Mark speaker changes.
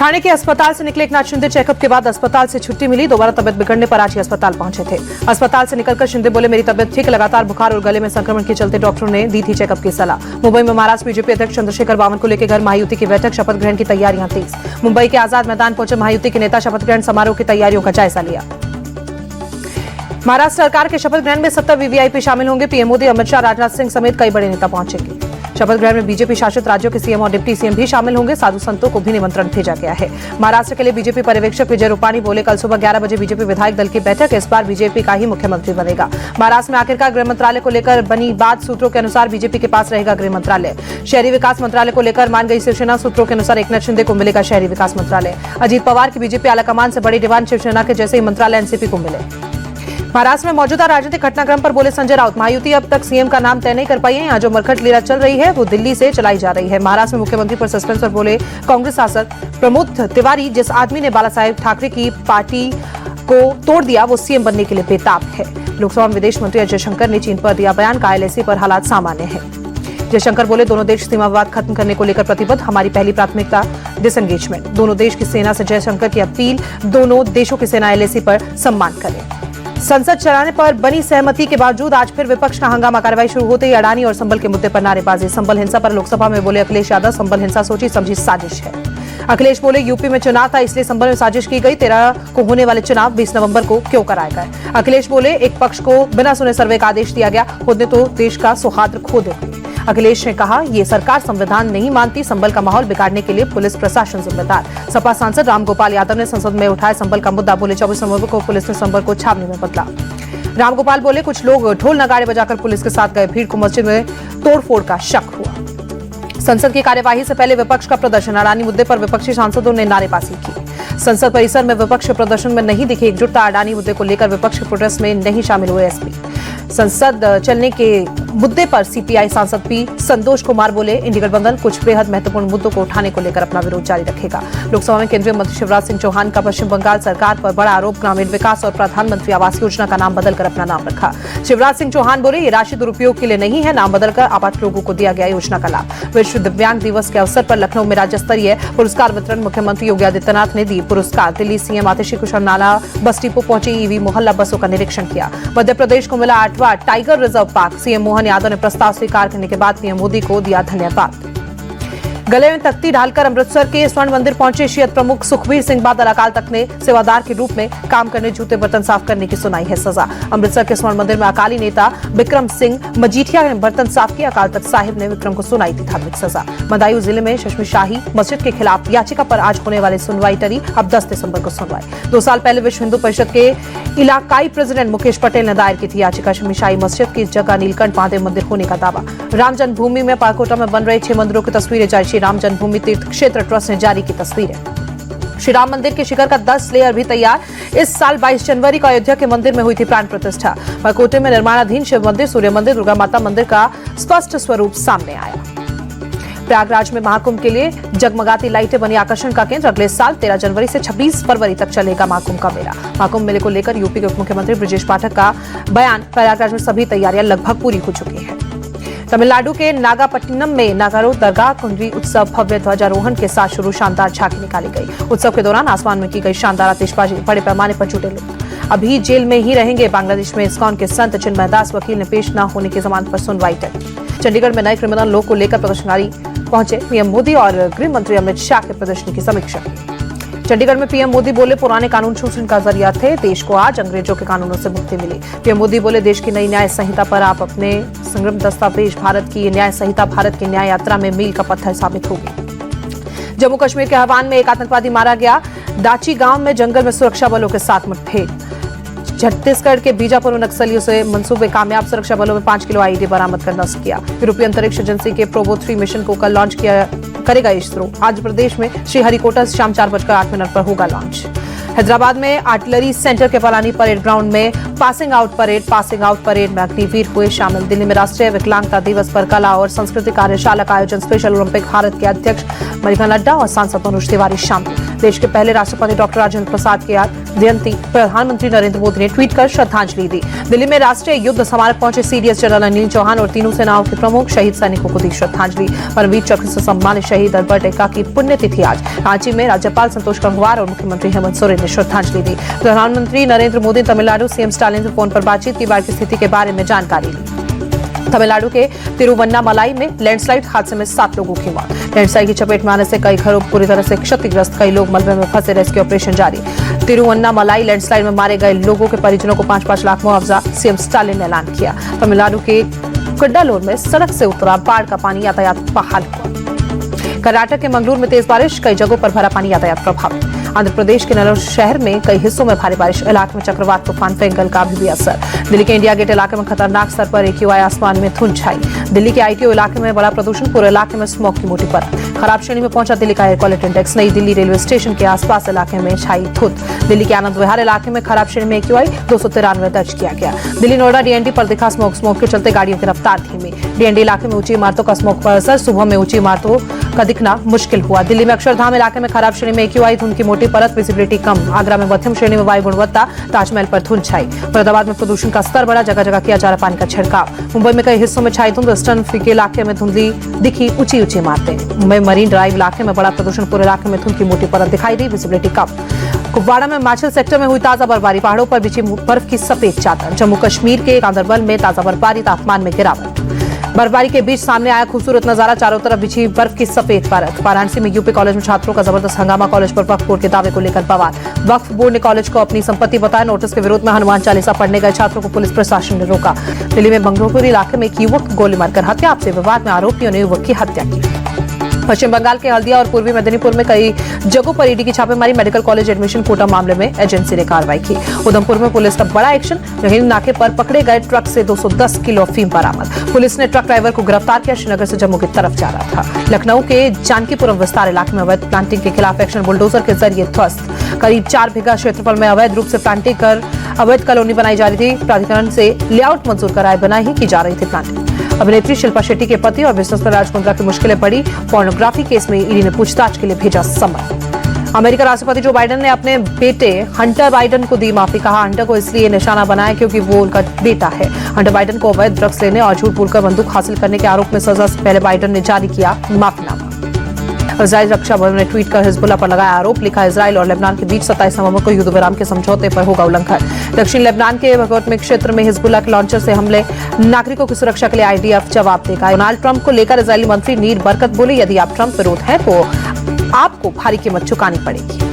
Speaker 1: ठाणे के अस्पताल से निकले एकनाथ शिंदे चेकअप के बाद अस्पताल से छुट्टी मिली। दोबारा तबियत बिगड़ने पर आज ही अस्पताल पहुंचे थे। अस्पताल से निकलकर शिंदे बोले, मेरी तबियत ठीक, लगातार बुखार और गले में संक्रमण के चलते डॉक्टरों ने दी थी चेकअप की सलाह। मुंबई में महाराष्ट्र बीजेपी अध्यक्ष चंद्रशेखर बावनकुले लेकर घर महायुति की बैठक, शपथ ग्रहण की तैयारियां तेज। मुंबई के आजाद मैदान पहुंचे महायुति के नेता, शपथ ग्रहण समारोह की तैयारियों का जायजा लिया। महाराष्ट्र सरकार के शपथ ग्रहण में 70 वीवीआईपी शामिल होंगे। पीएम मोदी, अमित शाह, राजनाथ सिंह समेत कई बड़े नेता पहुंचेंगे। शपथ ग्रहण में बीजेपी शासित राज्यों के सीएम और डिप्टी सीएम भी शामिल होंगे। साधु संतों को भी निमंत्रण भेजा गया है। महाराष्ट्र के लिए बीजेपी पर्यवेक्षक विजय रूपाणी बोले, कल सुबह 11 बजे बीजेपी विधायक दल की बैठक, इस बार बीजेपी का ही मुख्यमंत्री बनेगा। महाराष्ट्र में आखिरकार गृह मंत्रालय को लेकर बनी बात, सूत्रों के अनुसार बीजेपी के पास रहेगा गृह मंत्रालय। शहरी विकास मंत्रालय को लेकर मान गई शिवसेना, सूत्रों के अनुसार एकनाथ शिंदे को मिलेगा शहरी विकास मंत्रालय। अजीत पवार की बीजेपी आलाकमान से बड़ी डिमांड, शिवसेना के जैसे ही मंत्रालय एनसीपी को मिले। महाराष्ट्र में मौजूदा राजनीतिक घटनाक्रम पर बोले संजय राउत, महायुति अब तक सीएम का नाम तय नहीं कर पाई है। यहाँ जो मरखट लीला चल रही है वो दिल्ली से चलाई जा रही है। महाराष्ट्र में मुख्यमंत्री पर सस्पेंस पर बोले कांग्रेस सांसद प्रमोद तिवारी, जिस आदमी ने बालासाहेब ठाकरे की पार्टी को तोड़ दिया वो सीएम बनने के लिए बेताब है। लोकसभा में विदेश मंत्री अजय शंकर ने चीन पर दिया बयान, कहा एलएसी पर हालात सामान्य है। जयशंकर बोले, दोनों देश सीमा विवाद खत्म करने को लेकर प्रतिबद्ध, हमारी पहली प्राथमिकता डिसएंगेजमेंट। दोनों देश की सेना से जयशंकर की अपील, दोनों देशों की सेना एलएसी पर सम्मान करे। संसद चलाने पर बनी सहमति के बावजूद आज फिर विपक्ष का हंगामा, कार्रवाई शुरू होते ही अडानी और संबल के मुद्दे पर नारेबाजी। संबल हिंसा पर लोकसभा में बोले अखिलेश यादव, संबल हिंसा सोची समझी साजिश है। अखिलेश बोले, यूपी में चुनाव था इसलिए संबल में साजिश की गई। 13 को होने वाले चुनाव 20 नवंबर को क्यों कराए गए। अखिलेश बोले, एक पक्ष को बिना सुने सर्वे का आदेश दिया गया, खुद ने तो देश का सौहार्द खो दिया। अखिलेश ने कहा, ये सरकार संविधान नहीं मानती, संबल का माहौल बिगाड़ने के लिए पुलिस प्रशासन जिम्मेदार। सपा सांसद रामगोपाल यादव ने संसद में उठाया संबल का मुद्दा, बोले 24 नवंबर को पुलिस ने संबल को छावनी में बदला। रामगोपाल बोले, कुछ लोग ढोल नगाड़े बजाकर पुलिस के साथ गए, भीड़ को मस्जिद में तोड़फोड़ का शक हुआ। संसद की कार्यवाही से पहले विपक्ष का प्रदर्शन, अडानी मुद्दे पर विपक्षी सांसदों ने नारेबाजी की। संसद परिसर में विपक्ष के प्रदर्शन में नहीं दिखी एकजुटता, अडानी मुद्दे को लेकर विपक्ष के प्रोटेस्ट में नहीं शामिल हुए एसपी। संसद चलने के मुद्दे पर सीपीआई सांसद पी संतोष कुमार बोले, इंडी गठबंधन कुछ बेहद महत्वपूर्ण मुद्दों को उठाने को लेकर अपना विरोध जारी रखेगा। लोकसभा में केंद्रीय मंत्री शिवराज सिंह चौहान का पश्चिम बंगाल सरकार पर बड़ा आरोप, ग्रामीण विकास और प्रधानमंत्री आवास योजना का नाम बदलकर अपना नाम रखा। शिवराज सिंह चौहान बोले, ये राशि दुरुपयोग के लिए नहीं है, नाम बदलकर आपात लोगों को दिया गया योजना का लाभ। विश्व दिव्यांग दिवस के अवसर पर लखनऊ में राज्य स्तरीय पुरस्कार वितरण, मुख्यमंत्री योगी आदित्यनाथ ने दी पुरस्कार। दिल्ली सीएम आतिशी कुशल नाला बस डिपो पहुंचे, ईवी मोहल्ला बसों का निरीक्षण किया। मध्य प्रदेश को मिला 8वां tiger reserve park, CM Mohan Yadav ने प्रस्ताव स्वीकार करने के बाद पीएम मोदी को दिया धन्यवाद। गले में तख्ती ढालकर अमृतसर के स्वर्ण मंदिर पहुंचे शियत प्रमुख सुखबीर सिंह बादल, अकाल तख्त ने सेवादार के रूप में काम करने, जूते बर्तन साफ करने की सुनाई है सजा। अमृतसर के स्वर्ण मंदिर में अकाली नेता बिक्रम सिंह मजीठिया ने बर्तन साफ किया, अकाल तख्त साहिब ने विक्रम को सुनाई थी धार्मिक सजा। बदायूं जिले में शशमीशाही मस्जिद के खिलाफ याचिका पर आज होने वाली सुनवाई टली, अब 10 दिसंबर को सुनवाई। 2 साल पहले विश्व हिंदू परिषद के इलाकाई प्रेसिडेंट मुकेश पटेल ने दायर की थी याचिका, शशमीशाही मस्जिद की जगह नीलकंठ महादेव मंदिर होने का दावा। राम जन्मभूमि में पारकोटा में बन रहे 6 मंदिरों की तस्वीरें जारी, श्री राम जन्मभूमि तीर्थ क्षेत्र ट्रस्ट ने जारी की तस्वीरें। श्री राम मंदिर के शिखर का 10 लेयर भी तैयार। इस साल 22 जनवरी को अयोध्या के मंदिर में हुई थी प्राण प्रतिष्ठा। परकोटे में निर्माणाधीन शिव मंदिर, सूर्य मंदिर, दुर्गा माता मंदिर का स्पष्ट स्वरूप सामने आया। प्रयागराज में महाकुंभ के लिए जगमगाती लाइटें बनी आकर्षण का केंद्र। अगले साल 13 जनवरी से 26 फरवरी तक चलेगा महाकुंभ का मेला। महाकुंभ मेले को लेकर यूपी के उप मुख्यमंत्री ब्रजेश पाठक का बयान, प्रयागराज में सभी तैयारियां लगभग पूरी हो चुकी हैं। तमिलनाडु के नागापट्टिनम में नागारो दरगाह कुंडली उत्सव भव्य ध्वजारोहण के साथ शुरू, शानदार झांकी निकाली गई। उत्सव के दौरान आसमान में की गई शानदार आतिशबाजी, बड़े पैमाने पर जुटे लोग। अभी जेल में ही रहेंगे। बांग्लादेश में इस्कॉन के संत चिन्मय दास, वकील ने पेश न होने की जमानत पर सुनवाई टली। चंडीगढ़ में नए क्रिमिनल लॉ को लेकर प्रदर्शनकारी पहुंचे, पीएम मोदी और गृह मंत्री अमित शाह के प्रदर्शन की समीक्षा। चंडीगढ़ में पीएम मोदी बोले, पुराने कानून शोषण का जरिया थे, देश को आज अंग्रेजों के कानूनों से मुक्ति मिली। पीएम मोदी बोले, देश की नई न्याय संहिता पर आप अपने संग्रम दस्तावेज, भारत की न्याय संहिता भारत की न्याय यात्रा में मील का पत्थर साबित होगी। जम्मू कश्मीर के हवान में एक आतंकवादी मारा गया, डाची गांव में जंगल में सुरक्षा बलों के साथ मुठभेड़। छत्तीसगढ़ के बीजापुर में नक्सलियों से मंसूबे कामयाब, सुरक्षा बलों में 5 किलो आईडी बरामद कर नष्ट किया। यूरोपीय अंतरिक्ष एजेंसी के प्रोबो 3 मिशन को कल लॉन्च करेगा इसरो। आज प्रदेश में श्रीहरिकोटा से शाम 4:08 पर होगा लॉन्च। हैदराबाद में आर्टिलरी सेंटर के पलानी परेड ग्राउंड में पासिंग आउट परेड में अग्निवीर हुए शामिल। दिल्ली में राष्ट्रीय विकलांगता दिवस पर कला और संस्कृति कार्यशाला का आयोजन। स्पेशल ओलंपिक भारत के अध्यक्ष मणिका नड्डा और सांसद मनोज तिवारी शामिल। देश के पहले राष्ट्रपति डॉक्टर राजेंद्र प्रसाद की जयंती प्रधानमंत्री नरेंद्र मोदी ने ट्वीट कर श्रद्धांजलि दी। दिल्ली में राष्ट्रीय युद्ध स्मारक पहुंचे सीडीएस जनरल अनिल चौहान और तीनों सेनाओं के प्रमुख शहीद सैनिकों को दी श्रद्धांजलि। परमवीर चक्र से सम्मानित शहीद अकबर टेक्का की पुण्यतिथि आज। रांची में राज्यपाल संतोष गंगवार और मुख्यमंत्री हेमंत सोरेन ने श्रद्धांजलि दी। प्रधानमंत्री नरेंद्र मोदी तमिलनाडु सीएम स्टालिन से फोन पर बातचीत की, बाढ़ की स्थिति के बारे में जानकारी ली। तमिलनाडु के तिरुवन्नामलाई में लैंडस्लाइड हादसे में 7 लोगों की मौत। लैंडस्लाइड की चपेट में आने से कई घरों पूरी तरह से क्षतिग्रस्त, कई लोग मलबे में फंसे, रेस्क्यू ऑपरेशन जारी। तिरुवन्नामलाई लैंडस्लाइड में मारे गए लोगों के परिजनों को 5-5 लाख मुआवजा सीएम स्टालिन ने ऐलान किया। तमिलनाडु के कुड्डालोर में सड़क से उतरा बाढ़ का पानी, यातायात बहाल हुआ। कर्नाटक के मंगलूर में तेज बारिश, कई जगहों पर भरा पानी, यातायात प्रभावित। आंध्र प्रदेश के नेल्लोर शहर में कई हिस्सों में भारी बारिश, इलाके में चक्रवात तूफान फेंगल का भी असर। दिल्ली के इंडिया गेट इलाके में खतरनाक स्तर पर AQI, आसमान में धुंध छाई। दिल्ली के ITO इलाके में बड़ा प्रदूषण, पूरे इलाके में स्मोक की मोटी परत। खराब श्रेणी में पहुंचा दिल्ली का एयर क्वालिटी इंडेक्स। नई दिल्ली रेलवे स्टेशन के आसपास इलाके में छाई धुंध। दिल्ली के आनंद विहार इलाके में खराब श्रेणी में AQI 293 दर्ज किया गया। दिल्ली नोएडा DND पर दिखा स्मोक के चलते गाड़ियों की रफ्तार धीमी। DND इलाके में ऊंची इमारतों का स्मोक पर असर, सुबह में ऊंची इमारतों का दिखना मुश्किल हुआ। दिल्ली में अक्षरधाम इलाके में खराब श्रेणी में AQI, धुंध की मोटी परत, विजिबिलिटी कम। आगरा में मध्यम श्रेणी में वायु गुणवत्ता, ताजमहल पर धुंध छाई। फरीदाबाद में प्रदूषण का स्तर बढ़ा, जगह जगह किया जा रहा पानी का छिड़काव। मुंबई में कई हिस्सों में छाई धुंध, वेस्टर्न के इलाके में धुंधली दिखी ऊंची इमारतें। मुंबई मरीन ड्राइव इलाके में बड़ा प्रदूषण, पूरे इलाके में धुंध की मोटी परत दिखाई दी, विजिबिलिटी कम। कुपवाड़ा में हिमाचल सेक्टर में हुई ताजा बर्फबारी, पहाड़ों पर बिछी बर्फ की सफेद चादर। जम्मू कश्मीर के गांदरबल में ताजा बर्फबारी, तापमान में गिरावट। बर्फबारी के बीच सामने आया खूबसूरत नजारा, चारों तरफ बिछी बर्फ की सफेद परत। वाराणसी में यूपी कॉलेज में छात्रों का जबरदस्त हंगामा, कॉलेज पर वक्फ बोर्ड के दावे को लेकर बवाल। वक्फ बोर्ड ने कॉलेज को अपनी संपत्ति बताया, नोटिस के विरोध में हनुमान चालीसा पढ़ने गए छात्रों को पुलिस प्रशासन ने रोका। दिल्ली में बंगलोपुर इलाके में एक युवक गोली मारकर हत्या, आपसी विवाद में आरोपियों ने युवक की हत्या की। पश्चिम बंगाल के हल्दिया और पूर्वी मेदिनीपुर में कई जगहों पर ईडी की छापेमारी, मेडिकल कॉलेज एडमिशन कोटा मामले में एजेंसी ने कार्रवाई की। उधमपुर में पुलिस का बड़ा एक्शन, रोहिणी नाके पर पकड़े गए ट्रक से 210 किलो अफीम बरामद। पुलिस ने ट्रक ड्राइवर को गिरफ्तार किया, श्रीनगर से जम्मू की तरफ जा रहा था। लखनऊ के जानकीपुरम विस्तार इलाके में अवैध प्लांटिंग के खिलाफ एक्शन, बुलडोजर के जरिए ध्वस्त। करीब 4 बीघा क्षेत्रफल में अवैध रूप से प्लांटिंग कर अवैध कॉलोनी बनाई जा रही थी। प्राधिकरण से लेआउट मंजूर कराए बिना ही की जा रही थी प्लांटिंग। अभिनेत्री शिल्पा शेट्टी के पति और बिजनेसमैन राज कुंद्रा की मुश्किलें बढ़ी, पोर्नोग्राफी केस में ईडी ने पूछताछ के लिए भेजा समन। अमेरिका राष्ट्रपति जो बाइडेन ने अपने बेटे हंटर बाइडेन को दी माफी, कहा हंटर को इसलिए निशाना बनाया क्योंकि वो उनका बेटा है। हंटर बाइडेन को अवैध ड्रग्स लेने और झूठ बोलकर बंदूक हासिल करने के आरोप में सजा से पहले बाइडेन ने जारी किया माफीनामा। इजराइल रक्षा भवन ने ट्वीट कर हिजबुल्लाह पर लगाया आरोप, लिखा इजराइल और लेबनान के बीच 27 नवंबर को युद्ध विराम के समझौते पर होगा उल्लंघन। दक्षिण लेबनान के भगवत में क्षेत्र में हिजबुल्लाह के लॉन्चर से हमले, नागरिकों की सुरक्षा के लिए IDF जवाब देगा। डोनाल्ड ट्रंप को लेकर इजरायली मंत्री नीर बरकत बोले, यदि आप ट्रंप विरोध हैं तो आपको भारी कीमत चुकानी पड़ेगी।